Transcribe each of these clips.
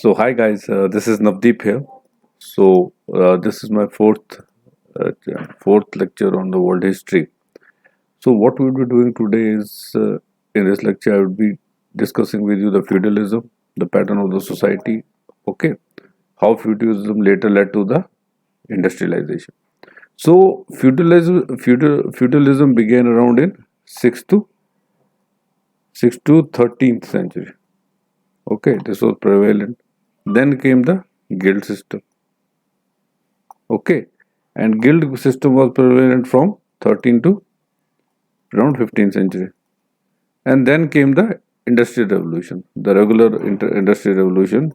So hi guys, this is Navdeep here. This is my fourth lecture on the world history. So what we'll be doing today is in this lecture I will be discussing with you the feudalism, the pattern of the society. Okay, how feudalism later led to the industrialization. So feudalism began around in sixth to 13th century. Okay, this was prevalent. Then came the guild system. Okay, and guild system was prevalent from 13 to around 15th century, and then came the industrial revolution, the regular industrial revolution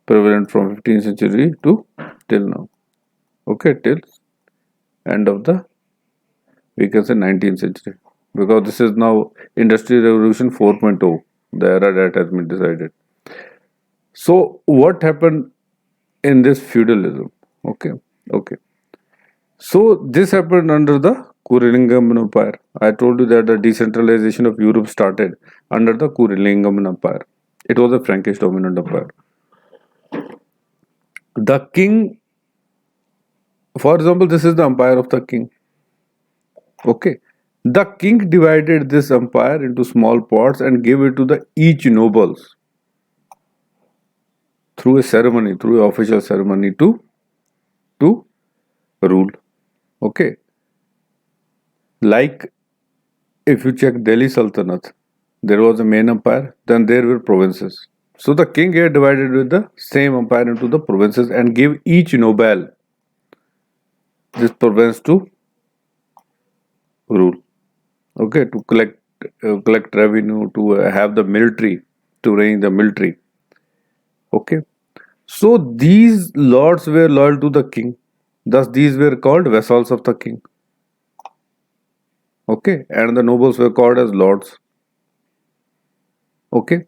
prevalent from 15th century to till now. Okay, till end of the, we can say, 19th century, because this is now industrial revolution 4.0, the era that has been decided. So what happened in this feudalism? Okay, okay. So this happened under the Kurulingam Empire. I told you that the decentralization of Europe started under the Kurulingam Empire. It was a Frankish dominant empire. The king, for example, this is the empire of the king. Okay. The king divided this empire into small parts and gave it to the each nobles through a ceremony, through an official ceremony to rule. Okay. Like if you check Delhi Sultanate, there was a main empire, then there were provinces. So the king here divided with the same empire into the provinces and gave each noble this province to rule. Okay, to collect revenue, to have the military, to reign the military. Okay, so these lords were loyal to the king. Thus, these were called vassals of the king. Okay, and the nobles were called as lords. Okay,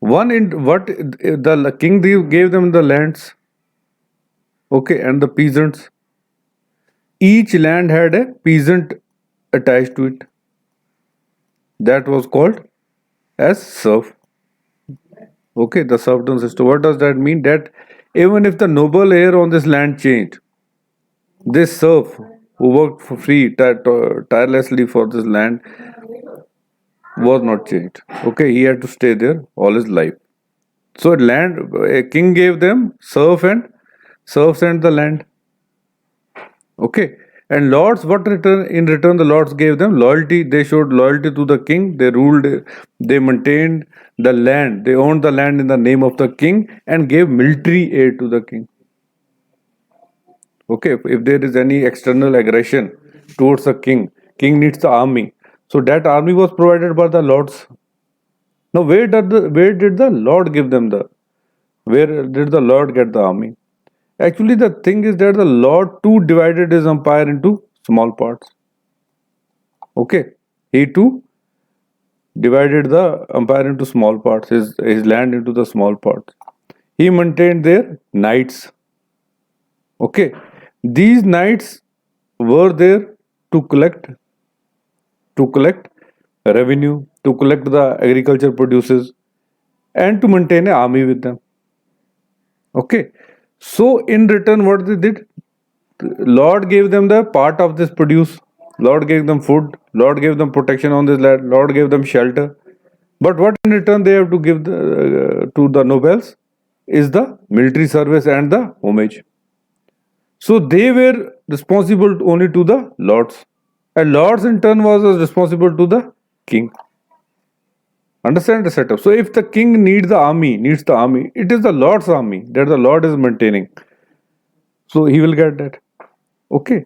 one in what the king gave them the lands. Okay, and the peasants. Each land had a peasant attached to it. That was called as serf. Okay, the serfdom system. What does that mean? That even if the noble heir on this land changed, this serf who worked for free, tirelessly for this land, was not changed. Okay, he had to stay there all his life. So land, a king gave them serfs and the land. Okay, and lords, what return in return the lords gave them loyalty. They showed loyalty to the king. They ruled, they maintained the land. They owned the land in the name of the king and gave military aid to the king. Okay, if there is any external aggression towards the king needs the army. So that army was provided by the lords. Now where did the Lord give them the, where did the Lord get the army? Actually, the thing is that the Lord too divided his empire into small parts. Okay, he too divided the empire into small parts, his land into the small parts. He maintained their knights. Okay, these knights were there to collect revenue, to collect the agriculture produces, and to maintain an army with them. Okay, so in return, what they did, Lord gave them the part of this produce. Lord gave them food. Lord gave them protection on this land. Lord gave them shelter. But what in return they have to give to the nobles is the military service and the homage. So they were responsible only to the lords, and lords in turn was responsible to the king. Understand the setup. So if the king needs the army, it is the lord's army that the lord is maintaining. So he will get that. Okay.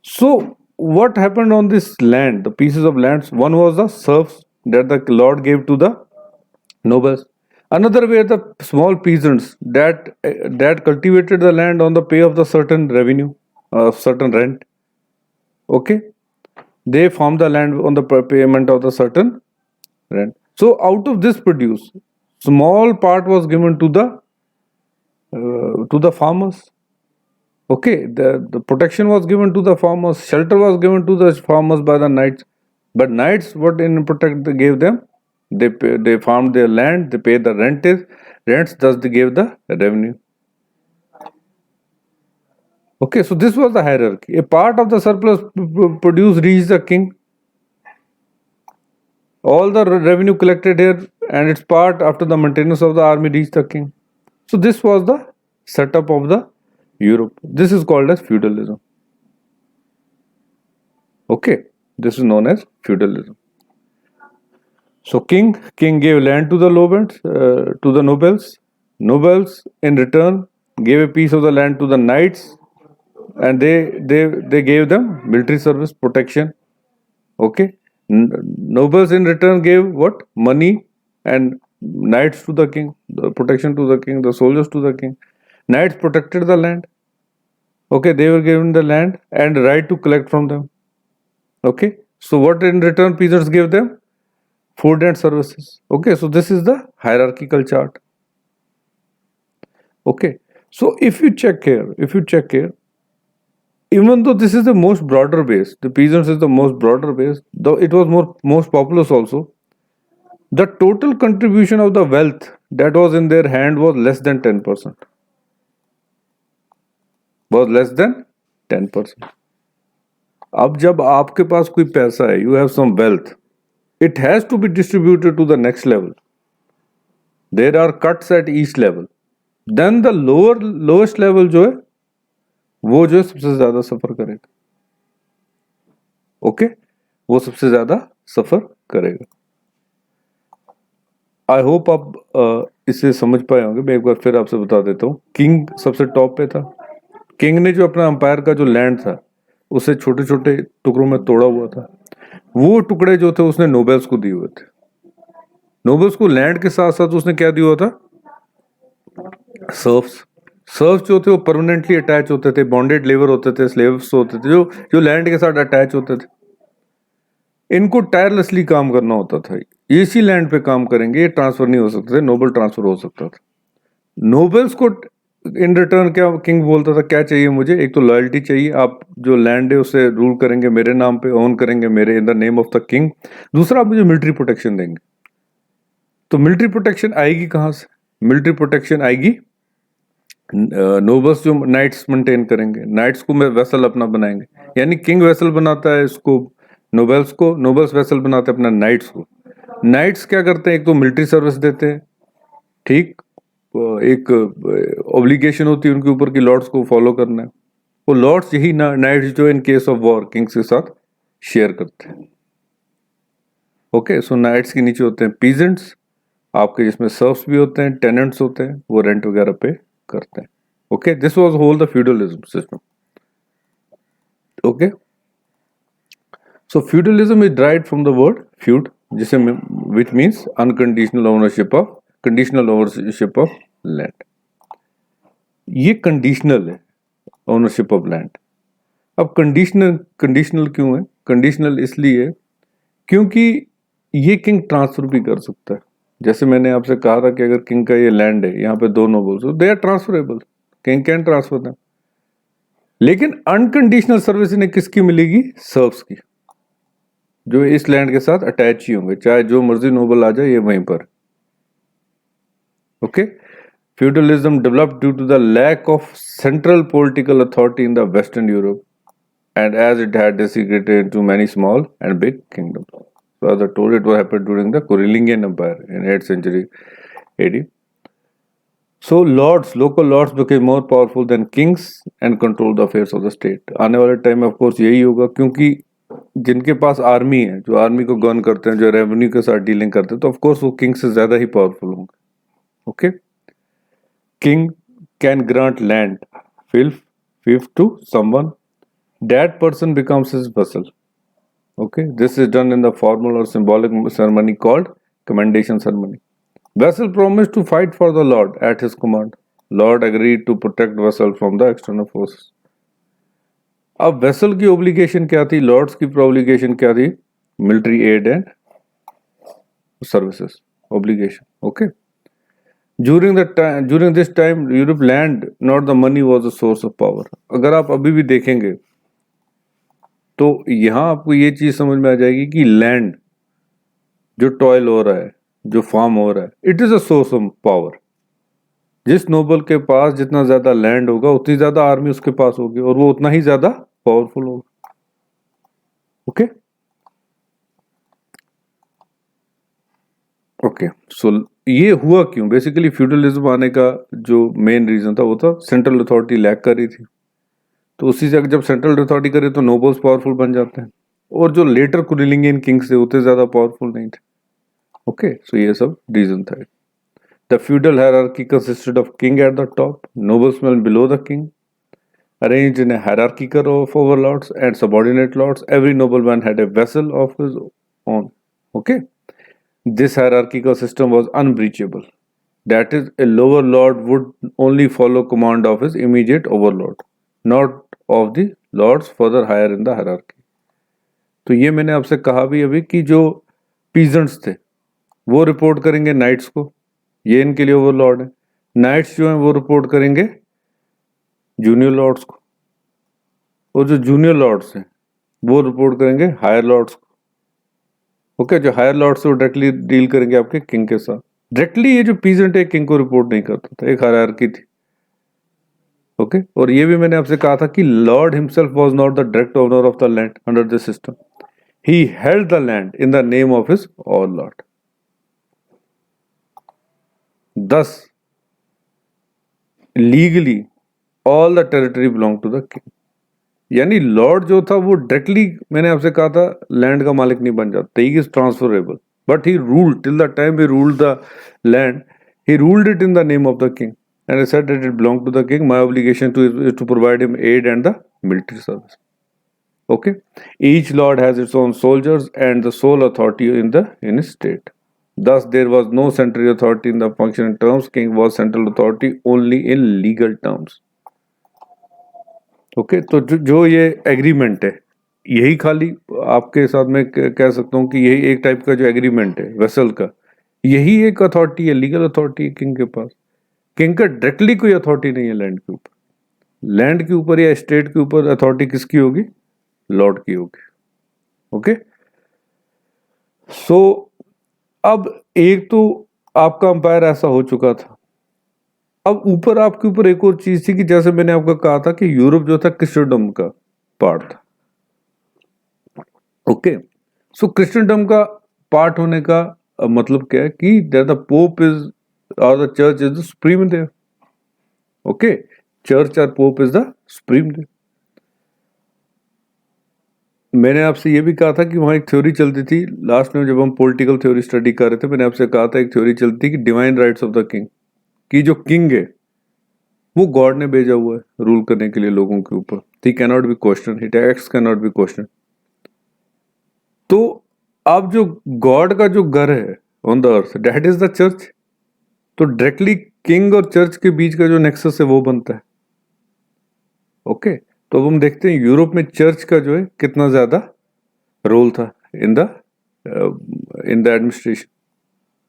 So what happened on this land, the pieces of lands? One was the serfs that the lord gave to the nobles. Another were the small peasants that cultivated the land on the pay of the certain revenue, certain rent. Okay, they farmed the land on the payment of the certain rent. So out of this produce, small part was given to the farmers. Okay, the protection was given to the farmers, shelter was given to the farmers by the knights. But knights, what in protect they gave them? They farmed their land, they paid the rents, thus they gave the revenue. Okay, so this was the hierarchy. A part of the surplus produce reached the king. All the revenue collected here and its part after the maintenance of the army reached the king. So this was the setup of the Europe. This is called as feudalism. Okay, this is known as feudalism. So king gave land to the nobles, to the nobles. Nobles in return gave a piece of the land to the knights, and they gave them military service protection. Okay, nobles in return gave what? Money, and knights to the king, the protection to the king, the soldiers to the king. Knights protected the land. Okay, they were given the land and right to collect from them. Okay, so what in return peasants gave them? Food and services. Okay, so this is the hierarchical chart. Okay, so if you check here, even though this is the most broader base, the peasants is the most broader base, though it was most populous also, the total contribution of the wealth that was in their hand was less than 10%. Was less than 10%. अब जब आपके पास कोई पैसा है, you have some wealth, it has to be distributed to the next level. There are cuts at each level. Then the lowest level जो है वो जो है सबसे ज्यादा सफर करेगा. ओके, वो सबसे ज्यादा सफर करेगा. आई होप आप इसे समझ पाए होंगे. मैं एक बार फिर आपसे बता देता हूँ. किंग सबसे टॉप पे था. किंग ने जो अपना अंपायर का जो लैंड था उसे छोटे छोटे टुकड़ों में तोड़ा हुआ था. वो टुकड़े जो थे उसने नोबेल्स को दिए हुए थे. नोबेल्स को लैंड के साथ साथ उसने क्या दिया हुआ था? सर्फ्स. सर्फ्स जो थे वो परमानेंटली अटैच होते थे, बॉन्डेड लेबर होते थे, स्लेव्स होते थे जो जो लैंड के साथ अटैच होते थे. इनको टायरलेसली काम करना होता था. इसी लैंड पे काम करेंगे, ये ट्रांसफर नहीं हो सकते थे. नोबल ट्रांसफर हो सकता था. नोबल्स को इन रिटर्न क्या किंग बोलता था? क्या चाहिए मुझे? एक तो लॉयल्टी चाहिए, आप जो लैंड है उसे रूल करेंगे मेरे नाम पे, ओन करेंगे मेरे इन the name of the king. दूसरा, आप मुझे मिलिट्री प्रोटेक्शन देंगे. तो मिलिट्री प्रोटेक्शन आएगी कहाँ से? मिलिट्री प्रोटेक्शन आएगी नोबल्स जो नाइट्स मेंटेन करेंगे. नाइट्स को वेसल अपना बनाएंगे. यानी किंग वेसल बनाता है इसको नोबल्स को, नोबल्स वेसल बनाते हैं अपना नाइट्स को. नाइट्स क्या करते हैं? एक तो मिलिट्री सर्विस देते हैं, ठीक, एक ऑब्लिगेशन होती है उनके ऊपर कि लॉर्ड्स को फॉलो करना है. वो लॉर्ड्स यही नाइट्स जो in case of war Kings के साथ शेयर करते हैं. ओके, सो नाइट्स के नीचे होते हैं पीजेंट्स आपके, जिसमें सर्व्स भी होते हैं, टेनेंट्स होते हैं, वो रेंट वगैरह पे करते हैं. Okay, this was whole the feudalism system. Okay, so feudalism is derived from the word feud, जिसे which means unconditional ownership of, conditional ownership of land. ये कंडीशनल है ओनरशिप ऑफ लैंड. अब कंडीशनल क्यों है? कंडीशनल इसलिए क्योंकि ये king transfer भी कर सकता है. जैसे मैंने आपसे कहा था कि अगर किंग का ये लैंड है, यहाँ पे दो nobles, they are transferable, king can transfer them. लेकिन अनकंडीशनल सर्विस इन्हें किसकी मिलेगी? सर्व्स की, जो इस लैंड के साथ अटैच ही होंगे, चाहे जो मर्जी नोबल आ जाए ये वहीं पर. Okay, feudalism developed due to the lack of central political authority in the Western Europe, and as it had disintegrated into many small and big kingdoms. So as I told, it happened during the Carolingian Empire in 8th century AD. So local lords became more powerful than kings and controlled the affairs of the state. आने वाले time में of course यही होगा, क्योंकि जिनके पास army है, जो army को गवर्न करते हैं, जो रेवेन्यू के साथ डीलिंग करते हैं, तो of course वो किंग से ज्यादा ही पावरफुल होंगे. Okay, king can grant land fief to someone. That person becomes his vassal. Okay, this is done in the formal or symbolic ceremony called commendation ceremony. Vassal promised to fight for the lord at his command. Lord agreed to protect vassal from the external forces. अब vessel की obligation क्या थी? Lord's की obligation क्या थी? Military add and services obligation. Okay, During this time, Europe land, not the money, was a source of power. अगर आप अभी भी देखेंगे तो यहाँ आपको ये चीज समझ में आ जाएगी कि लैंड जो टॉयल हो रहा है, जो फार्म हो रहा है, it is a source of power. जिस नोबल के पास जितना ज्यादा लैंड होगा उतनी ज्यादा आर्मी उसके पास होगी और वो उतना ही ज्यादा पावरफुल होगा। ओके ओके सो ये हुआ क्यों? बेसिकली फ्यूडलिज्म आने का जो मेन रीजन था वो था सेंट्रल अथॉरिटी लैक कर रही थी। तो उसी से जब सेंट्रल अथॉरिटी करे तो नोबल्स पावरफुल बन जाते हैं, और जो लेटर कुरिलिंगियन किंग्स थे उतने ज्यादा पावरफुल नहीं थे। ओके सो ये सब रीजन था। The feudal hierarchy consisted of king at the top, noblesman below the king, arranged in a hierarchical of overlords and subordinate lords. Every nobleman had a vessel of his own. Okay, this hierarchical system was unbreachable. That is, a lower lord would only follow command of his immediate overlord, not of the lords further higher in the hierarchy. तो ये मैंने आपसे कहा भी अभी कि जो peasants थे वो रिपोर्ट करेंगे नाइट्स को, ये इनके लिए ओवरलॉर्ड है। नाइट्स जो हैं वो रिपोर्ट करेंगे जूनियर लॉर्ड्स को, और जो जूनियर लॉर्ड्स हैं वो रिपोर्ट करेंगे हायर लॉर्ड्स को। ओके, जो हायर लॉर्ड्स वो डायरेक्टली डील करेंगे आपके किंग के साथ। डायरेक्टली ये जो पीजेंट है किंग को रिपोर्ट नहीं करता था, एक हायरार्की थी। ओके, और ये भी मैंने आपसे कहा था कि lord himself was not the direct owner of the land under this system, he held the land in the name of his overlord. Thus, legally all the territory belong to the king. यानी lord जो था वो directly, मैंने आपसे कहा था, land का मालिक नहीं बन जाता, he is transferable, but he ruled till the time he ruled the land, he ruled it in the name of the king and he said that it belonged to the king. My obligation to is to provide him aid and the military service. Okay, each lord has its own soldiers and the sole authority in his state. Thus there was no central authority in the functional terms. King was central authority only in legal terms. Okay, तो जो ये agreement है, यही खाली आपके साथ में कह सकता हूँ कि यही एक टाइप का जो एग्रीमेंट है वेसल का, यही एक अथॉरिटी है, लीगल अथॉरिटी है किंग के पास। किंग का डायरेक्टली कोई अथॉरिटी नहीं है लैंड के ऊपर। लैंड के ऊपर या स्टेट के ऊपर अथॉरिटी किसकी होगी? लॉर्ड की होगी। ओके, सो अब एक तो आपका अंपायर ऐसा हो चुका था। अब ऊपर आपके ऊपर एक और चीज थी कि जैसे मैंने आपको कहा था कि यूरोप जो था क्रिश्चियनडम का पार्ट था। ओके, सो क्रिश्चियनडम का पार्ट होने का मतलब क्या है कि द पोप इज और the church is the supreme there. Okay, church और pope is the supreme there. मैंने आपसे ये भी कहा था कि वहां एक थ्योरी चलती थी लास्ट में, जब हम पॉलिटिकल थ्योरी स्टडी कर रहे थे, मैंने आपसे कहा था एक थ्योरी चलती थी कि divine rights of the king, कि जो किंग है वो गॉड ने भेजा हुआ है रूल करने के लिए लोगों के ऊपर। He can not be question, hit acts can not be question. तो अब जो गॉड का जो घर है on the earth, that is the church. तो डायरेक्टली किंग और चर्च के बीच का जो नेक्सस है वो बनता है। ओके, तो अब हम देखते हैं यूरोप में चर्च का जो है कितना ज्यादा रोल था इन द एडमिनिस्ट्रेशन।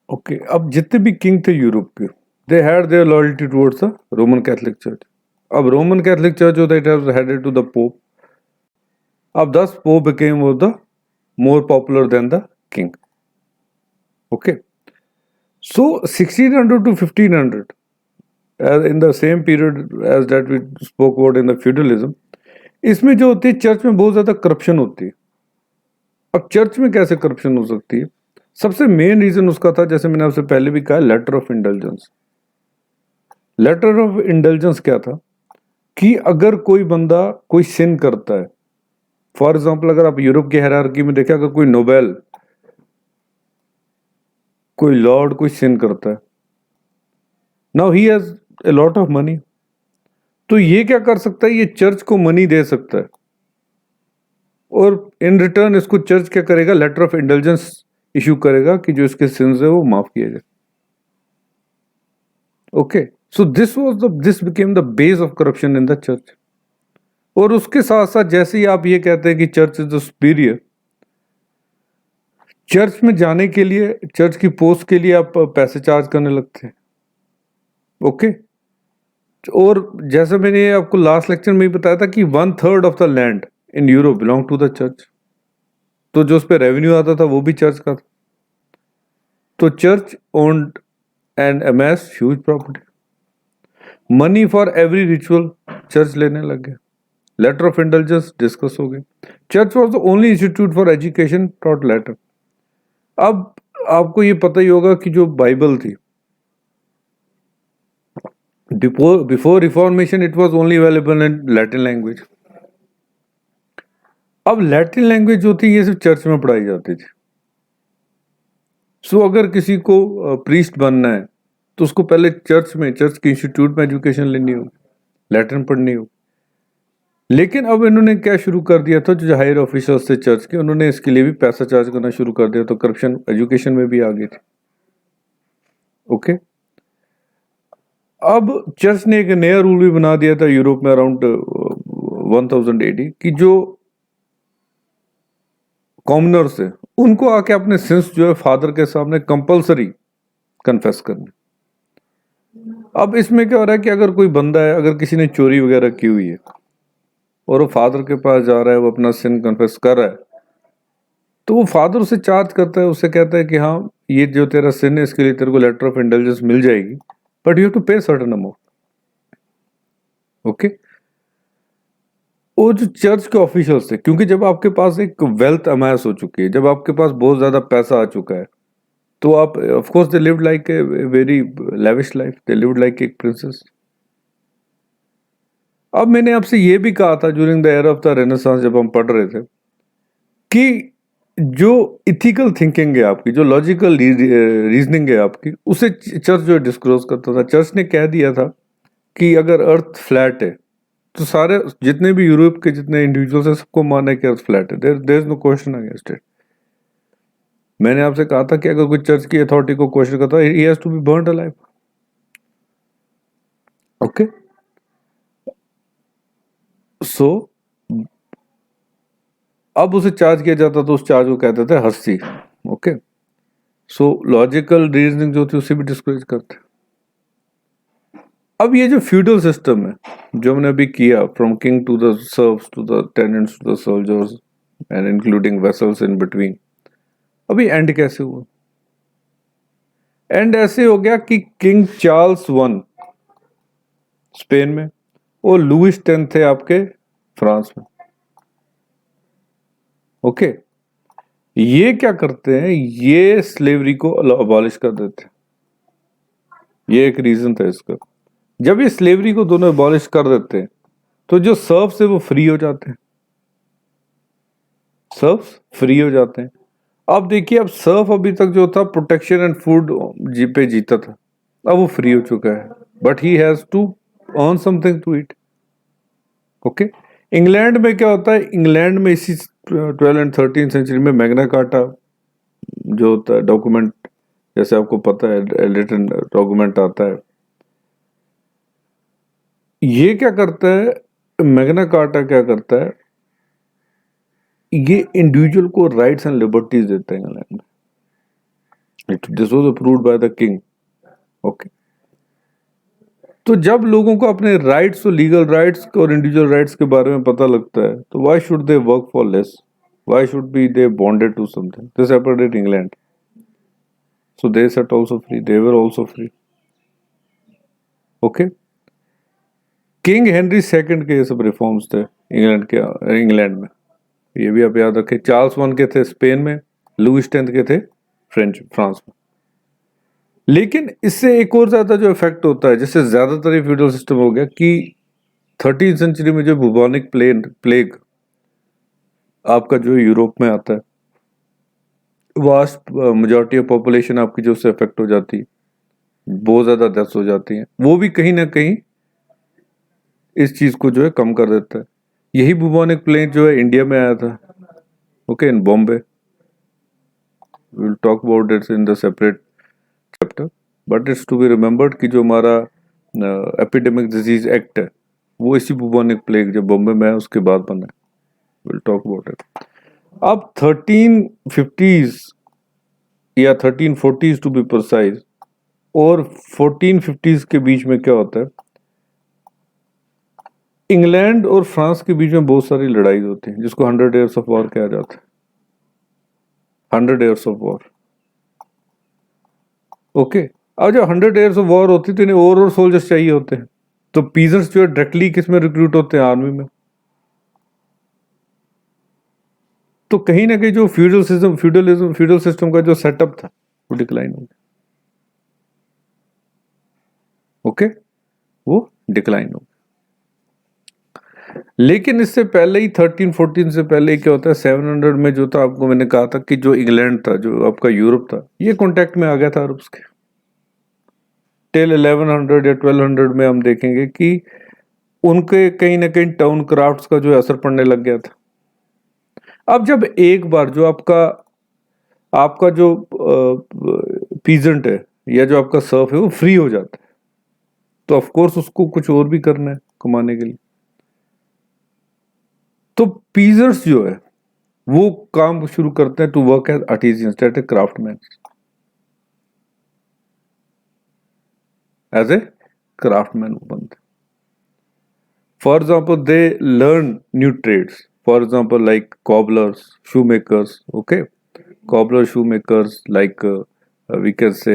ओके, अब जितने भी किंग थे यूरोप के, they had their loyalty towards the Roman Catholic church. अब रोमन कैथोलिक चर्च होता है, it has headed to the pope. अब this pope became the more popular than the king. Okay, so 1600 to 1500, in the same period as that we spoke about in the feudalism, इसमें जो होती है church में बहुत ज्यादा corruption होती है। अब चर्च में कैसे करप्शन हो सकती है? सबसे मेन रीजन उसका था, जैसे मैंने आपसे पहले भी कहा, letter of indulgence. Letter of indulgence क्या था कि अगर कोई बंदा कोई सिन करता है, फॉर एग्जाम्पल अगर आप यूरोप की हायरार्की में देखें, अगर कोई नोबेल, कोई लॉर्ड कोई सिन करता है, now he has a lot of money, तो ये क्या कर सकता है? ये चर्च को मनी दे सकता है, और इन रिटर्न इसको चर्च क्या करेगा? लेटर ऑफ इंडल्जेंस इशू करेगा कि जो इसके सिंस है वो माफ किए जाए। Okay, so this became the base of corruption in the church. और उसके साथ साथ जैसे ही आप ये कहते हैं कि church is the superior, church में जाने के लिए, चर्च की पोस्ट के लिए आप पैसे चार्ज करने लगते हैं। ओके, और जैसे मैंने आपको लास्ट लेक्चर में ही बताया था कि 1/3 of the land in Europe belong to the church. तो जो उस पर रेवेन्यू आता था वो भी चर्च का था। तो church owned and amassed huge property. Money for every ritual church लेने लग गया। लेटर ऑफ इंडल्जेंस डिस्कस हो गए। Church was the only institute for education taught letter. अब आपको ये पता ही होगा कि जो बाइबल थी, before reformation it was only available in Latin language. अब लैटिन लैंग्वेज जो थी ये सिर्फ चर्च में पढ़ाई जाती थी। सो अगर किसी को प्रीस्ट बनना है तो उसको पहले चर्च के इंस्टीट्यूट में एजुकेशन लेनी हो, लैटिन पढ़नी हो। लेकिन अब इन्होंने क्या शुरू कर दिया था, जो हायर ऑफिसर्स थे चर्च के, उन्होंने इसके लिए भी पैसा चार्ज करना शुरू कर दिया, तो करप्शन एजुकेशन में भी आ गई थी। ओके, अब चर्च ने एक नया रूल भी बना दिया था यूरोप में अराउंड 1000 AD कि जो कॉमनर्स है उनको आके अपने सिंस जो है फादर के सामने कंपलसरी कन्फेस करने। अब इसमें क्या हो रहा है कि अगर कोई बंदा है, अगर किसी ने चोरी वगैरह की हुई है और वो फादर के पास जा रहा है, वो अपना सिन कन्फेस कर रहा है, तो वो फादर उसे चार्ज करता है, उससे कहता है कि हाँ ये जो तेरा सिन है इसके लिए तेरे को लेटर ऑफ इंडल्जेंस मिल जाएगी, बट यू हैव टू पे सर्टेन अमाउंट। ओके, वो जो चर्च के ऑफिशियल्स थे, क्योंकि जब आपके पास एक वेल्थ अमास हो चुकी है, जब आपके पास बहुत ज्यादा पैसा आ चुका है, तो आप of course they lived like a very lavish life, they lived like एक प्रिंसेस। अब मैंने आपसे ये भी कहा था during the era of the renaissance, जब हम पढ़ रहे थे, कि जो इथिकल थिंकिंग है आपकी, जो लॉजिकल रीजनिंग है आपकी, उसे चर्च जो डिस्क्लोज करता था। चर्च ने कह दिया था कि अगर अर्थ फ्लैट है तो सारे जितने भी यूरोप के जितने इंडिविजुअल्स हैं सबको मानना है कि अर्थ फ्लैट है, there is no question against it. मैंने आपसे कहा था कि अगर कोई चर्च की अथॉरिटी को क्वेश्चन करता है, he has to be burned alive. Okay, so अब उसे चार्ज किया जाता तो उस चार्ज को कहते थे हस्ती। ओके, सो लॉजिकल रीजनिंग जो थी उसे भी डिस्करेज करते। अब ये जो फ्यूडल सिस्टम है जो हमने अभी किया, from king to the serfs to the tenants to the soldiers and including vassals in between, अभी एंड कैसे हुआ? एंड ऐसे हो गया कि किंग चार्ल्स वन स्पेन में और लुइस 10 थे आपके फ्रांस में। ओके, ये क्या करते हैं, ये स्लेवरी को अबॉलिश कर देते हैं। ये एक रीजन था इसका। जब ये स्लेवरी को दोनों अबॉलिश कर देते हैं तो जो सर्व्स है वो फ्री हो जाते हैं, सर्व्स फ्री हो जाते हैं। अब देखिए, अब सर्व अभी तक जो था प्रोटेक्शन एंड फूड जी पे जीता था, अब वो फ्री हो चुका है, but he has to earn something to it. Okay, England में क्या होता है, इंग्लैंड में इसी 12 एंड 13 सेंचुरी में मैग्ना कार्टा जो होता है डॉक्यूमेंट, जैसे आपको पता है रिटन डॉक्यूमेंट आता है, ये क्या करता है, मैग्ना कार्टा क्या करता है, ये इंडिविजुअल को राइट्स एंड लिबर्टीज देता है इंग्लैंड में। This was approved by the king. Okay, तो जब लोगों को अपने राइट्स और लीगल राइट्स और इंडिविजुअल राइट्स के बारे में पता लगता है, तो why should they work for less, why should be they bonded to something? This happened in England, so they set also free, they were also free. Okay, king Henry second के ये सब रिफॉर्म्स थे England में, ये भी आप याद रखें। चार्ल्स वन के थे स्पेन में, लुइस 10 के थे फ्रांस में। लेकिन इससे एक और ज्यादा जो इफेक्ट होता है, जैसे ज्यादातर ये फ्यूडल सिस्टम हो गया, कि 13th सेंचुरी में जो बुबोनिक प्लेग आपका जो यूरोप में आता है, वास्ट मेजॉरिटी ऑफ पॉपुलेशन आपकी जो उससे अफेक्ट हो जाती है, बहुत ज्यादा डेथ्स हो जाती हैं, वो भी कहीं ना कहीं इस चीज को जो है कम कर देता है। यही बुबोनिक प्लेग जो है इंडिया में आया था, okay, in Bombay. We will talk about it in the separate chapter, but it's to be remembered कि जो हमारा एपिडेमिक डिजीज एक्ट है वो इसी बुबोनिक प्लेग जो बॉम्बे में है उसके बाद बना है। Will talk about it. अब 1350s या 1340s टू बी प्रिसाइज और 1450s के बीच में क्या होता है, इंग्लैंड और फ्रांस के बीच में बहुत सारी लड़ाई होती है, जिसको 100 Years of War कहा जाता है। 100 Years of War। ओके, अब जब 100 Years of War होती है तो इन्हें और सोल्जर्स चाहिए होते हैं। तो पीजर्स जो है डायरेक्टली किस में रिक्रूट होते हैं? आर्मी में। तो कहीं ना कहीं जो फ्यूडल सिस्टम का जो सेटअप था वो डिक्लाइन हो गया। ओके, वो डिक्लाइन हो गया। लेकिन इससे पहले ही 1314 से पहले क्या होता है, 700 में जो था, आपको मैंने कहा था कि जो इंग्लैंड था, जो आपका यूरोप था, ये कॉन्टेक्ट में आ गया था अरब्स के। टिल 1100 या 1200 में हम देखेंगे कि उनके कहीं ना कहीं टाउन क्राफ्ट्स का जो असर पड़ने लग गया था। अब जब एक बार जो आपका आपका जो पीजेंट है या जो आपका सर्फ है वो फ्री हो जाता है, तो ऑफ कोर्स उसको कुछ और भी करना है कमाने के लिए। तो पीजर्स जो है वो काम शुरू करते हैं to work as artisans, that is craftsman, as a craftsman वो बनते। For example they learn new trades, for example like cobblers, shoe makers, okay, cobbler shoemakers, like we can say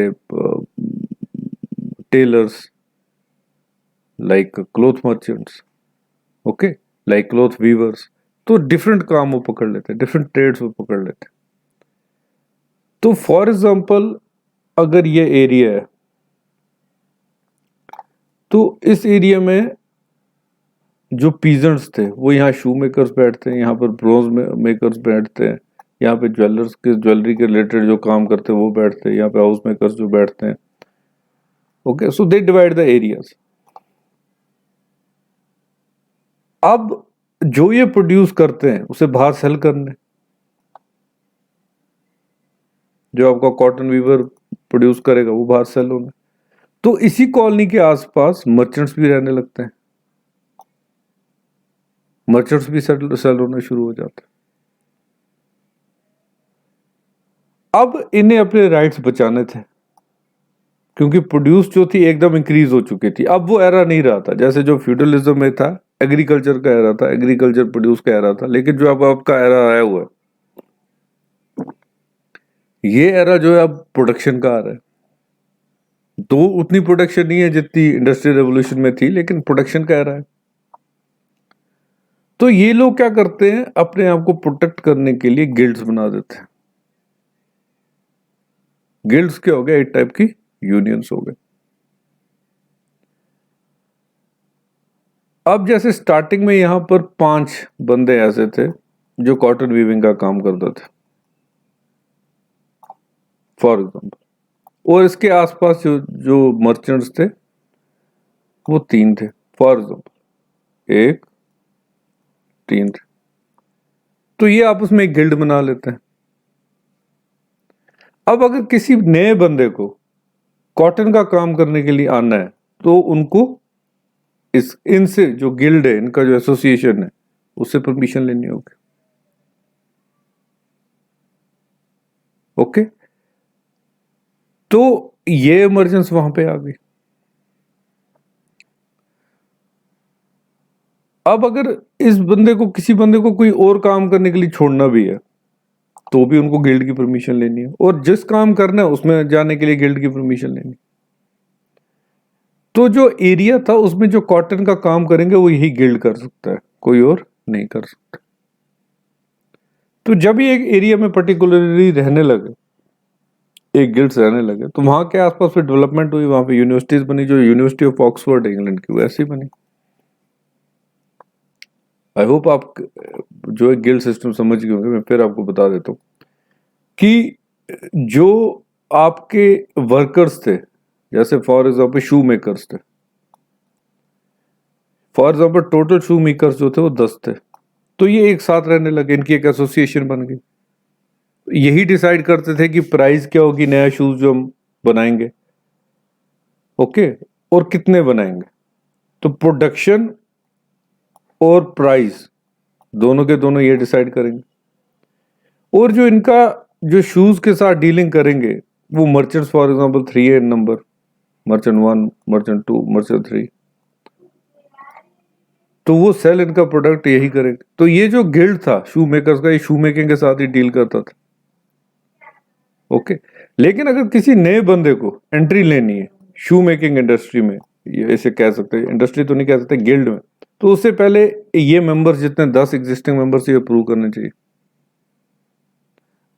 tailors, like cloth merchants, okay, like cloth weavers। तो different काम वो पकड़ लेते हैं, different trades वो पकड़ लेते हैं। तो फॉर एग्जाम्पल अगर ये एरिया है, तो इस एरिया में जो पीजेंट्स थे वो यहाँ शू मेकर्स बैठते हैं, यहाँ पर ब्रोंज मेकर्स बैठते हैं, यहाँ पे ज्वेलर्स के ज्वेलरी के रिलेटेड जो काम करते हैं वो बैठते हैं, यहाँ पे हाउस मेकर्स जो बैठते हैं। Okay, so they divide the areas. अब जो ये प्रोड्यूस करते हैं उसे बाहर सेल करने, जो आपका कॉटन वीवर प्रोड्यूस करेगा वो बाहर सेल होना। तो इसी कॉलोनी के आसपास मर्चेंट्स भी रहने लगते हैं, मर्चेंट्स भी सेल होना शुरू हो जाते हैं। अब इन्हें अपने राइट्स बचाने थे, क्योंकि प्रोड्यूस जो थी एकदम इंक्रीज हो चुकी थी। अब वो एरा नहीं रहा था जैसे जो फ्यूडलिज्म में था, एग्रीकल्चर का एरा था, एग्रीकल्चर प्रोड्यूस का एरा था। लेकिन जो अब आपका एरा आया हुआ है, ये एरा जो है अब प्रोडक्शन का आ रहा है। तो उतनी प्रोडक्शन नहीं है जितनी इंडस्ट्रियल रेवोल्यूशन में थी, लेकिन प्रोडक्शन का एरा है। तो ये लोग क्या करते हैं, अपने आप को प्रोटेक्ट करने के लिए गिल्ड्स बना देते हैं। गिल्ड्स क्या हो गया, एक टाइप की यूनियंस हो गए। अब जैसे स्टार्टिंग में यहां पर 5 बंदे ऐसे थे जो कॉटन वीविंग का काम करते थे, फॉर एग्जाम्पल, और इसके आसपास जो मर्चेंट्स थे वो 3 थे, फॉर एग्जाम्पल 1 3 थे। तो ये आपस में एक गिल्ड बना लेते हैं। अब अगर किसी नए बंदे को कॉटन का काम करने के लिए आना है, तो उनको इनसे जो गिल्ड है, इनका जो एसोसिएशन है, उससे परमिशन लेनी होगी। ओके, तो ये इमरजेंस वहां पे आ गई। अब अगर इस बंदे को, किसी बंदे को कोई और काम करने के लिए छोड़ना भी है, तो भी उनको गिल्ड की परमिशन लेनी है, और जिस काम करना है उसमें जाने के लिए गिल्ड की परमिशन लेनी। तो जो एरिया था उसमें जो कॉटन का काम करेंगे वो यही गिल्ड कर सकता है, कोई और नहीं कर सकता। तो जब ये एक एरिया में पर्टिकुलरली रहने लगे, एक गिल्ड्स रहने लगे, तो वहां के आसपास फिर डेवलपमेंट हुई, वहां पे यूनिवर्सिटीज बनी। जो यूनिवर्सिटी ऑफ ऑक्सफोर्ड है इंग्लैंड की, वो ऐसी बनी। आई होप आप जो एक गिल्ड सिस्टम समझ गए होंगे। मैं फिर आपको बता देता हूँ कि जो आपके वर्कर्स थे, जैसे फॉर एग्जाम्पल शू मेकर्स थे, for example total shoe makers जो थे वो 10 थे। तो ये एक साथ रहने लगे, इनकी एक एसोसिएशन बन गई। यही डिसाइड करते थे कि प्राइस क्या होगी नया शूज जो हम बनाएंगे, ओके, और कितने बनाएंगे। तो प्रोडक्शन और प्राइस दोनों के दोनों ये डिसाइड करेंगे। और जो इनका जो शूज के साथ डीलिंग करेंगे वो मर्चेंट्स, फॉर एग्जांपल 3 है नंबर, मर्चेंट 1, मर्चेंट 2, मर्चेंट 3, तो वो सेल इनका प्रोडक्ट यही करेंगे। तो ये जो गिल्ड था शू मेकर्स का, ये शू मेकिंग के साथ ही डील करता था। ओके, लेकिन अगर किसी नए बंदे को एंट्री लेनी है शू मेकिंग इंडस्ट्री में ये इसे कह सकते हैं, इंडस्ट्री तो नहीं कह सकते, गिल्ड में, तो उससे पहले ये मेंबर्स जितने 10 एग्जिस्टिंग मेंबर्स ये अप्रूव करने चाहिए।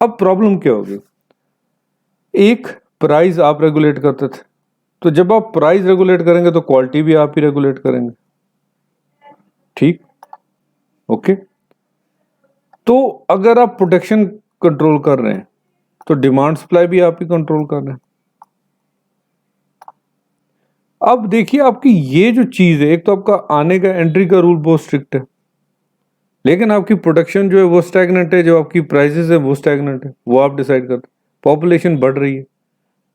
अब प्रॉब्लम क्या होगी, एक प्राइस आप रेगुलेट करते थे, तो जब आप प्राइस रेगुलेट करेंगे तो क्वालिटी भी आप ही रेगुलेट करेंगे, ठीक, ओके। तो अगर आप प्रोटेक्शन कंट्रोल कर रहे हैं तो डिमांड सप्लाई भी आप ही कंट्रोल कर रहे हैं। अब देखिए आपकी ये जो चीज है, एक तो आपका आने का एंट्री का रूल बहुत स्ट्रिक्ट है, लेकिन आपकी प्रोडक्शन जो है वो स्टैग्नेंट है, जो आपकी प्राइसेस है वो स्टैग्नेंट है, वो आप डिसाइड करते, पॉपुलेशन बढ़ रही है,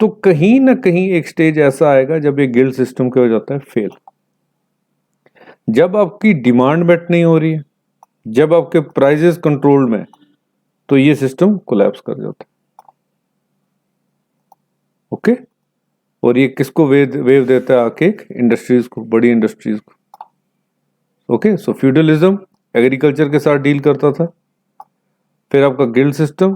तो कहीं ना कहीं एक स्टेज ऐसा आएगा जब ये गिल्ड सिस्टम क्या हो जाता है, फेल। जब आपकी डिमांड मेट नहीं हो रही है, जब आपके प्राइसेस कंट्रोल में, तो ये सिस्टम कोलैप्स कर जाता है, ओके। और ये किसको वेव देता है, आके इंडस्ट्रीज को, बड़ी इंडस्ट्रीज को, ओके। सो फ्यूडलिज्म एग्रीकल्चर के साथ डील करता था, फिर आपका गिल्ड सिस्टम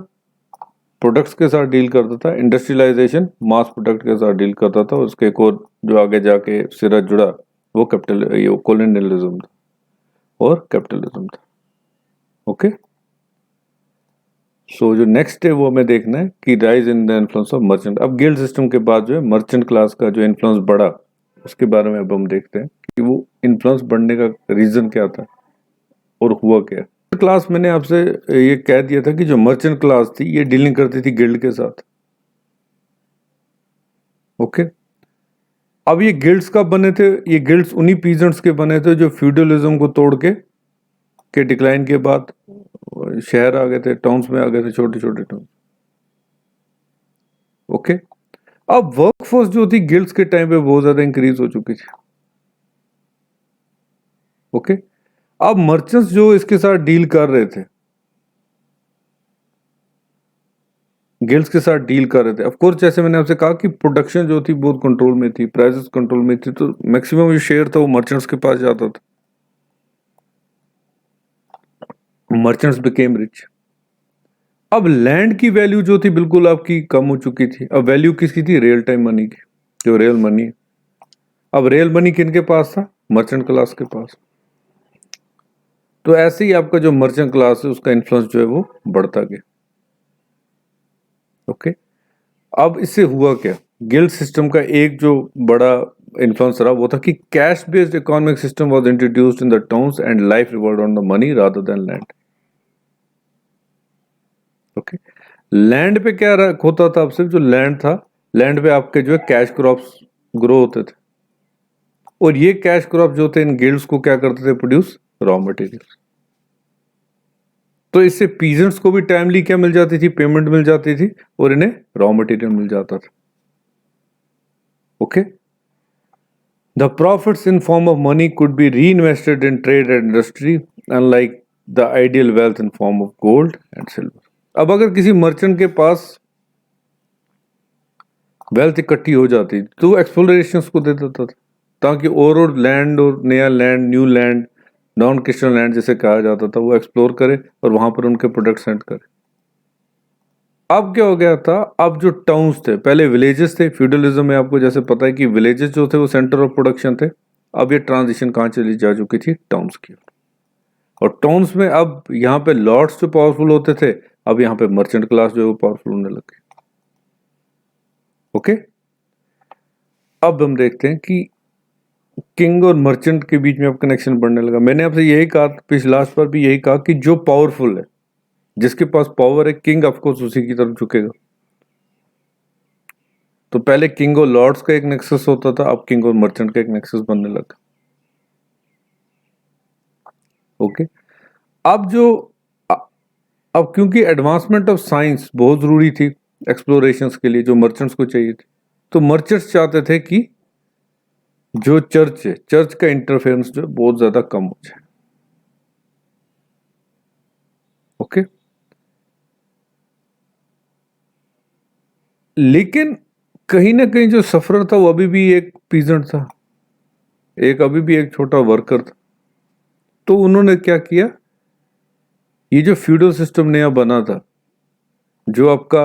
प्रोडक्ट्स के साथ डील करता था, इंडस्ट्रियलाइजेशन मास प्रोडक्ट के साथ डील करता था, उसके एक और जो आगे जाके सिरा जुड़ा वो ये कॉलोनियलिज्म था और कैपिटलिज्म था, ओके। सो जो नेक्स्ट है वो हमें देखना है कि rise in the influence of merchant. अब गिल्ड सिस्टम के बाद जो है मर्चेंट क्लास का जो इन्फ्लुएंस बढ़ा, उसके बारे में अब हम देखते हैं कि वो इन्फ्लुएंस बढ़ने का रीजन क्या था और हुआ क्या। क्लास मैंने आपसे ये कह दिया था कि जो मर्चेंट क्लास थी ये डीलिंग करती थी गिल्ड के साथ, ओके। अब ये गिल्ड्स कब बने थे, ये गिल्ड्स उन्हीं पीजेंट्स के बने थे जो फ्यूडलिज्म को तोड़ के डिक्लाइन के बाद शहर आ गए थे, टाउन्स में आ गए थे, छोटे छोटे टाउन, ओके। अब वर्कफोर्स जो थी गिल्ड्स के टाइम पे बहुत ज्यादा इंक्रीज हो चुकी थी, ओके। अब मर्चेंट्स जो इसके साथ डील कर रहे थे, गिल्ड्स के साथ डील कर रहे थे, ऑफ कोर्स जैसे मैंने आपसे कहा कि प्रोडक्शन जो थी बहुत कंट्रोल में थी, प्राइसेस कंट्रोल में थी, तो मैक्सिमम जो शेयर था वो मर्चेंट्स के पास जाता था, मर्चेंट्स बिकेम रिच। अब लैंड की वैल्यू जो थी बिल्कुल आपकी कम हो चुकी थी, अब वैल्यू किसकी थी, रियल टाइम मनी की, जो रियल मनी है। अब रियल मनी किनके पास था, मर्चेंट क्लास के पास। तो ऐसे ही आपका जो मर्चेंट क्लास है उसका इन्फ्लुएंस जो है वो बढ़ता गया, ओके। अब इससे हुआ क्या, गिल्ड सिस्टम का एक जो बड़ा इन्फ्लुएंस रहा वो था कि cash based economic system was introduced in the towns and life revolved on the money rather than land, okay. Land पे क्या होता था, अब सिर्फ जो लैंड था, लैंड पे आपके जो है कैश क्रॉप्स ग्रो होते थे, और ये कैश क्रॉप जो थे इन गिल्ड्स को क्या करते थे, प्रोड्यूस रॉ मटेरियल्स। तो इससे पीजेंट्स को भी टाइमली क्या मिल जाती थी, पेमेंट मिल जाती थी, और इन्हें रॉ मटेरियल मिल जाता था, okay. The profits in form of money could be reinvested in trade and industry unlike the ideal wealth in form of gold and silver. अब अगर किसी मर्चेंट के पास वेल्थ इकट्ठी हो जाती तो एक्सप्लोरेशन को दे देता था, ताकि और लैंड और नया land, new land, non crystal land जिसे कहा जाता था, वो एक्सप्लोर करे और वहां पर उनके प्रोडक्ट सेंड करे। अब क्या हो गया था, अब जो टाउन्स थे, पहले विलेजेस थे, फ्यूडलिज्म में आपको जैसे पता है कि विलेजेस जो थे वो सेंटर ऑफ प्रोडक्शन थे। अब ये ट्रांजिशन कहाँ चली जा चुकी थी, टाउन्स की। और टाउन्स में अब यहाँ पे लॉर्ड्स जो पावरफुल होते थे, अब यहाँ पे मर्चेंट क्लास जो है वो पावरफुल होने लगे, ओके। अब हम देखते हैं कि किंग और मर्चेंट के बीच में अब कनेक्शन बढ़ने लगा। मैंने आपसे यही कहा पिछले लास्ट पर भी यही कहा कि जो पावरफुल है, जिसके पास पावर है, किंग ऑफकोर्स उसी की तरफ झुकेगा। तो पहले किंग और लॉर्ड्स का एक नेक्सस होता था, अब किंग और मर्चेंट का एक नेक्सस बनने लगा, ओके। अब जो अब क्योंकि एडवांसमेंट ऑफ साइंस बहुत जरूरी थी एक्सप्लोरेशंस के लिए, जो मर्चेंट्स को चाहिए थी, तो मर्चेंट्स चाहते थे कि जो चर्च है, चर्च का इंटरफेरेंस जो बहुत ज्यादा कम हो जाए, ओके। लेकिन कहीं ना कहीं जो सफरर था वो अभी भी एक पीजेंट था, अभी भी एक छोटा वर्कर था। तो उन्होंने क्या किया, ये जो फ्यूडल सिस्टम नया बना था, जो आपका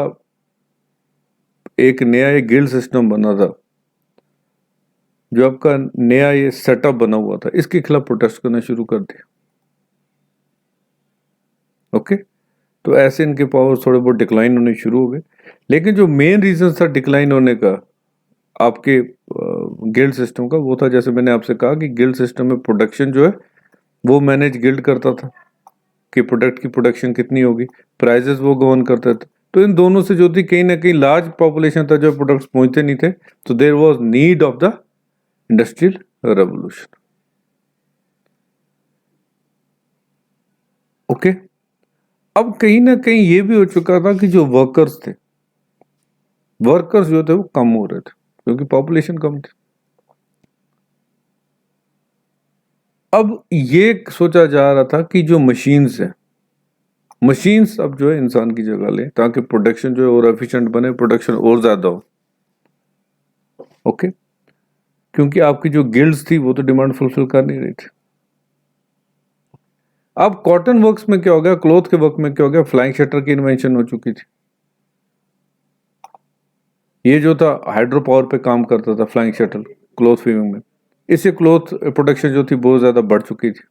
एक नया एक गिल्ड सिस्टम बना था, जो आपका नया ये सेटअप बना हुआ था, इसके खिलाफ प्रोटेस्ट करना शुरू कर दिया। ओके, तो ऐसे इनके पावर थोड़े बहुत डिक्लाइन होने शुरू हो गए। लेकिन जो मेन रीजन था डिक्लाइन होने का आपके गिल्ड सिस्टम का, वो था जैसे मैंने आपसे कहा कि गिल्ड सिस्टम में प्रोडक्शन जो है वो मैनेज गिल्ड करता था कि प्रोडक्ट की प्रोडक्शन कितनी होगी, प्राइजेस वो गवर्न करते थे। तो इन दोनों से जो थी कहीं ना कहीं लार्ज पॉपुलेशन था जो प्रोडक्ट्स पहुंचते नहीं थे, तो there was need of the industrial revolution. Okay, अब कहीं ना कहीं ये भी हो चुका था कि जो वर्कर्स जो थे वो कम हो रहे थे क्योंकि पॉपुलेशन कम थी। अब ये सोचा जा रहा था कि जो मशीन्स है, मशीन्स अब जो है इंसान की जगह ले ताकि प्रोडक्शन जो है और एफिशिएंट बने, प्रोडक्शन और ज्यादा हो। ओके, क्योंकि आपकी जो गिल्ड्स थी वो तो डिमांड फुलफिल कर नहीं रही थी। अब कॉटन वर्क्स में क्या हो गया, क्लॉथ के वर्क में क्या हो गया, फ्लाइंग शटर की इन्वेंशन हो चुकी थी। ये जो था हाइड्रो पावर पे काम करता था फ्लाइंग शटल क्लॉथ वीविंग में, इससे क्लॉथ प्रोडक्शन जो थी बहुत ज्यादा बढ़ चुकी थी।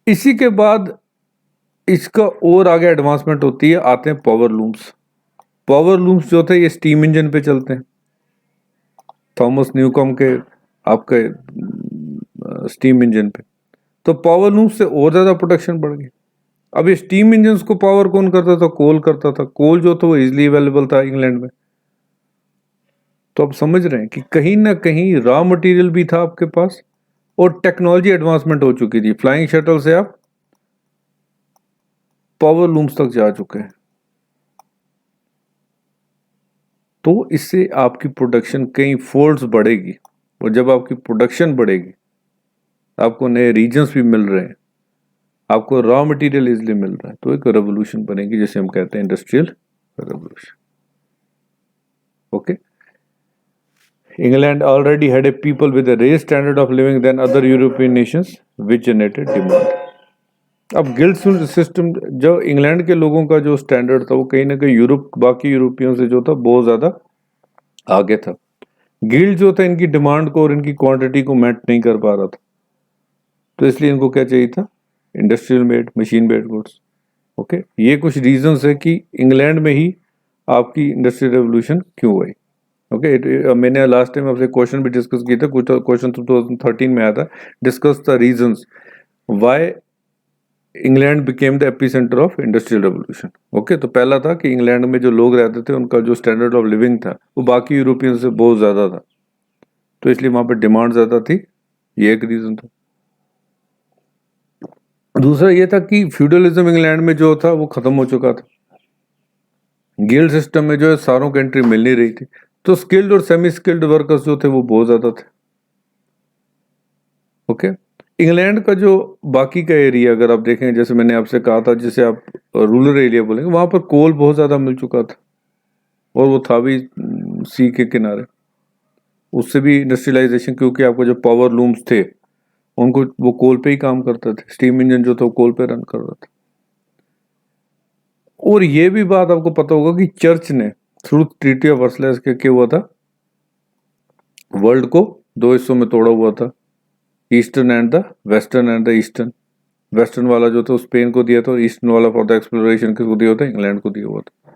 इसी के बाद इसका और आगे एडवांसमेंट होती है, आते हैं पावर लूम्स। पावर लूम्स जो थे ये स्टीम इंजन पे चलते हैं, थॉमस न्यूकॉम के आपके स्टीम इंजन पे। तो पावर लूम्स से और ज्यादा प्रोडक्शन बढ़ गई। अब ये स्टीम इंजन को पावर कौन करता था, कोल करता था। कोल जो था वो इजिली अवेलेबल था इंग्लैंड में। तो आप समझ रहे हैं कि कहीं ना कहीं रॉ मटेरियल भी था आपके पास और टेक्नोलॉजी एडवांसमेंट हो चुकी थी। फ्लाइंग शटल से आप पावर लूम्स तक जा चुके हैं। तो इससे आपकी प्रोडक्शन कई फोल्ड्स बढ़ेगी, और जब आपकी प्रोडक्शन बढ़ेगी आपको नए रीजन्स भी मिल रहे हैं, आपको रॉ मटेरियल इजिली मिल रहा है, तो एक रेवोल्यूशन बनेगी जिसे हम कहते हैं industrial revolution. Okay, England already had a people with a raised standard of living than other European nations, which generated demand. अब गिल्ड सिस्टम, जो इंग्लैंड के लोगों का जो स्टैंडर्ड था वो कहीं ना कहीं यूरोप, बाकी यूरोपियों से जो था बहुत ज्यादा आगे था। गिल्ड जो था इनकी डिमांड को और इनकी क्वांटिटी को मैच नहीं कर पा रहा था, तो इसलिए इनको क्या चाहिए था, industrial made, machine made goods. Okay, ये कुछ रीजंस है कि इंग्लैंड में ही आपकी इंडस्ट्रियल रेवोल्यूशन क्यों आई। ओके, मैंने लास्ट टाइम आपसे क्वेश्चन भी डिस्कस किया था, कुछ क्वेश्चन तो 2013 में आया था, discuss the reasons why England became the epicentre of industrial revolution. Okay, तो पहला था कि इंग्लैंड में जो लोग रहते थे उनका जो स्टैंडर्ड ऑफ लिविंग था वो बाकी यूरोपियन से बहुत ज्यादा था, तो इसलिए वहां पे डिमांड ज्यादा थी, ये एक रीजन था। दूसरा ये था कि फ्यूडलिज्म इंग्लैंड में जो था वो खत्म हो चुका था। गिल्ड सिस्टम में जो है सारों को एंट्री मिल नहीं रही थी, तो स्किल्ड और सेमी स्किल्ड वर्कर्स जो थे वो बहुत ज्यादा थे। ओके, इंग्लैंड का जो बाकी का एरिया अगर आप देखें, जैसे मैंने आपसे कहा था, जिसे आप रूरल एरिया बोलेंगे, वहां पर कोल बहुत ज्यादा मिल चुका था और वो था भी सी के किनारे। उससे भी इंडस्ट्रियलाइजेशन, क्योंकि आपको जो पावर लूम्स थे उनको वो कोल पे ही काम करते थे, स्टीम इंजन जो था वो कोल पे रन कर रहा था। और ये भी बात आपको पता होगा कि चर्च ने थ्रू ट्रीटी ऑफ वर्सलेस के क्या हुआ था, वर्ल्ड को दो हिस्सों में तोड़ा हुआ था, eastern and the western and the eastern. Western वाला जो था स्पेन को दिया था और ईस्टर्न वाला फॉर द एक्सप्लोरेशन किसको दिया था, इंग्लैंड को दिया हुआ था।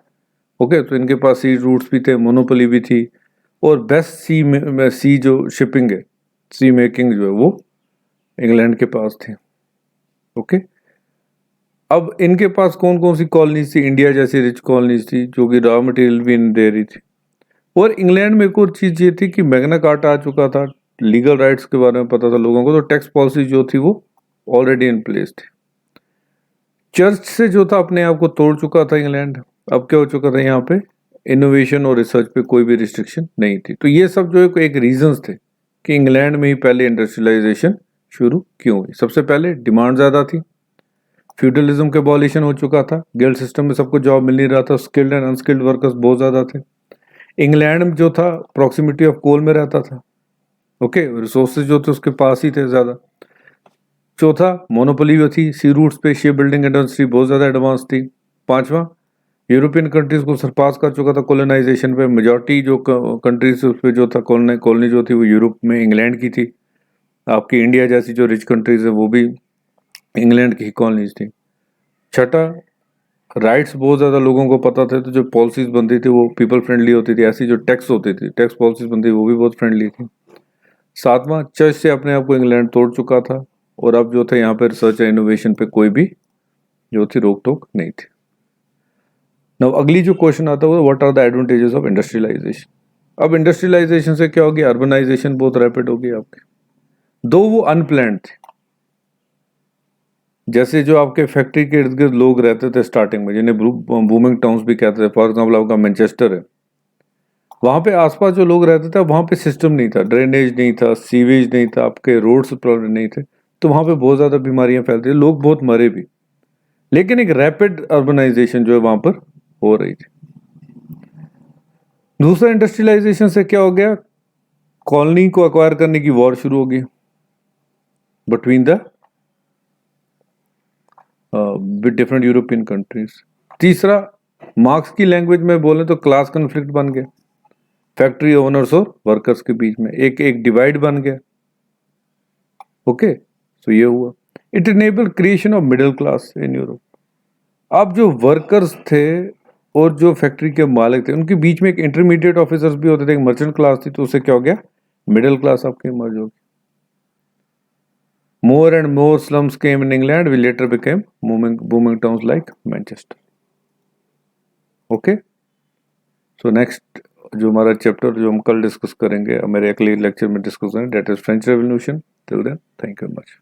ओके, तो इनके पास सी रूट्स भी थे, मोनोपोली भी थी, और बेस्ट सी जो शिपिंग है, सी मेकिंग जो है वो इंग्लैंड के पास थे। ओके, अब इनके पास कौन कौन सी कॉलोनीज थी, इंडिया जैसी रिच कॉलोनीज थी जो कि रॉ मटेरियल भी इन दे रही थी। और इंग्लैंड में एक और चीज ये थी कि मैग्ना कार्टा आ चुका था, लीगल राइट्स के बारे में पता था लोगों को, तो टैक्स पॉलिसी जो थी वो ऑलरेडी इन प्लेस थी। चर्च से जो था अपने आप को तोड़ चुका था इंग्लैंड। अब क्या हो चुका था, यहाँ पे इनोवेशन और रिसर्च पे कोई भी रिस्ट्रिक्शन नहीं थी। तो ये सब जो है एक रीजंस थे कि इंग्लैंड में ही पहले इंडस्ट्रियलाइजेशन शुरू क्यों हुई। सबसे पहले डिमांड ज्यादा थी, फ्यूडलिज्म के अबॉलिशन हो चुका था, गिल्ड सिस्टम में सबको जॉब मिल नहीं रहा था, स्किल्ड एंड अनस्किल्ड वर्कर्स बहुत ज्यादा थे। इंग्लैंड में जो था प्रॉक्सिमिटी ऑफ कोल में रहता था। ओके, रिसोर्सेज जो थे उसके पास ही थे ज्यादा। चौथा, मोनोपोली भी थी सी रूट्स पे, शिप बिल्डिंग इंडस्ट्री बहुत ज्यादा एडवांस थी। पांचवा, यूरोपियन कंट्रीज को सरपास कर चुका था कॉलोनाइजेशन पे। मेजॉरिटी जो कंट्रीज उस पे जो था कॉलोनी जो थी वो यूरोप में इंग्लैंड की थी। आपकी इंडिया जैसी जो रिच कंट्रीज है वो भी इंग्लैंड की ही कॉलोनीज थी। छठा, राइट्स बहुत ज़्यादा लोगों को पता थे, तो जो पॉलिसीज बनती थी वो पीपल फ्रेंडली होती थी। ऐसी जो टैक्स होती थी, टैक्स पॉलिसीज बनती थी वो भी बहुत फ्रेंडली थी। सातवां, चर्च से अपने आप को इंग्लैंड तोड़ चुका था और अब जो थे यहाँ पे रिसर्च एंड इनोवेशन पे कोई भी जो थी रोक टोक नहीं थी। नाउ अगली जो क्वेश्चन आता है वो what are the advantages of industrialization. अब इंडस्ट्रियलाइजेशन से क्या होगी, अर्बनाइजेशन बहुत रैपिड होगी आपकी, दो वो अनप्लान्ड थे। जैसे जो आपके फैक्ट्री के इर्द गिर्द लोग रहते थे स्टार्टिंग में, जिन्हें बूमिंग टाउन्स भी कहते थे, फॉर एग्जाम्पल आपका मैनचेस्टर है, वहां पे आसपास जो लोग रहते थे वहां पे सिस्टम नहीं था, ड्रेनेज नहीं था, सीवेज नहीं था, आपके रोड्स प्रॉब्लम नहीं थे, तो वहां पे बहुत ज्यादा बीमारियां फैलती थी, लोग बहुत मरे भी। लेकिन एक रैपिड अर्बनाइजेशन जो है वहां पर हो रही थी। दूसरा, इंडस्ट्रियलाइजेशन से क्या हो गया, कॉलोनी को अक्वायर करने की वॉर शुरू हो गई between the with different European countries. तीसरा, मार्क्स की लैंग्वेज में बोले तो क्लास कन्फ्लिक्ट बन गया, फैक्ट्री ओनर्स और वर्कर्स के बीच में एक एक डिवाइड बन गया। ओके, तो ये हुआ। It enable creation of middle class in Europe. अब जो वर्कर्स थे और जो फैक्ट्री के मालिक थे उनके बीच में एक इंटरमीडिएट ऑफिसर्स भी होते थे, एक मर्चेंट क्लास थी, तो उससे क्या हो गया, मिडिल क्लास आपकी इमर्ज होगी। More and more slums came in England, which later became booming towns like Manchester. Okay, so next जो हमारा चैप्टर जो हम कल डिस्कस करेंगे, मेरे अगले लेक्चर में डिस्कस करेंगे, that is French revolution. Till then, thank you very much.